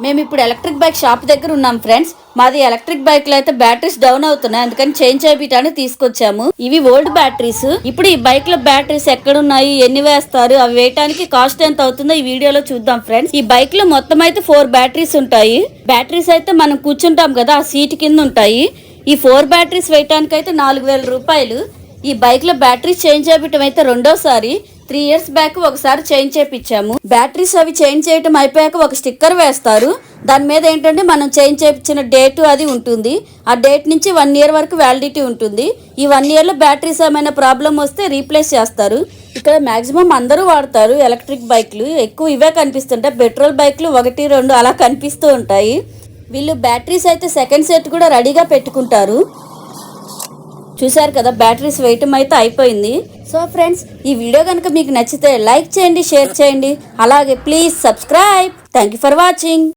మేము ఇప్పుడు electric bike shop దగ్గర ఉన్నాం ఫ్రెండ్స్. మాది ఎలక్ట్రిక్ బైక్ లో అయితే బ్యాటరీస్ డౌన్ అవుతున్నాయి, అందుకని చేంజ్ చేయించడానికి తీసుకొచ్చాము. ఇవి ఓల్డ్ బ్యాటరీస్. ఇప్పుడు ఈ బైక్ లో బ్యాటరీస్ ఎక్కడ ఉన్నాయి, ఎన్ని వేస్తారు, అవి వేయడానికి కాస్ట్ ఎంత అవుతుందో ఈ వీడియోలో చూద్దాం ఫ్రెండ్స్. ఈ బైక్ లో మొత్తం అయితే 4 బ్యాటరీస్ ఉంటాయి. బ్యాటరీస్ అయితే మనం కూర్చుంటాం కదా ఆ సీట్ కింద ఉంటాయి. ఈ 4 బ్యాటరీస్ వేయటానికి అయితే 4000 రూపాయలు. ఈ బైక్ లో బ్యాటరీస్ చేంజ్ చేయటం అయితే రెండోసారి. 3 ఇయర్స్ బ్యాక్ ఒకసారి చేంజ్ చేయించాము. బ్యాటరీస్ అవి చేంజ్ చేయటం అయిపోయాక ఒక స్టిక్కర్ వేస్తారు. దాని మీద ఏంటంటే మనం చేంజ్ చేయించిన డేట్ అది ఉంటుంది. ఆ డేట్ నుంచి 1 ఇయర్ వరకు వ్యాలిడిటీ ఉంటుంది. ఈ 1 ఇయర్ లో బ్యాటరీస్ ఏమైనా ప్రాబ్లం వస్తే రీప్లేస్ చేస్తారు. ఇక్కడ మాక్సిమం అందరూ వాడతారు ఎలక్ట్రిక్ బైక్లు. ఎక్కువ ఇవే కనిపిస్తుంటాయి. పెట్రోల్ బైక్లు 1, 2 అలా కనిపిస్తూ ఉంటాయి. వీళ్ళు బ్యాటరీస్ అయితే సెకండ్ సెట్ కూడా రెడీగా పెట్టుకుంటారు. చూసారు కదా, బ్యాటరీస్ వేయటం అయితే అయిపోయింది. సో ఫ్రెండ్స్, ఈ వీడియో కనుక మీకు నచ్చితే లైక్ చేయండి, షేర్ చేయండి, అలాగే please subscribe. Thank you for watching.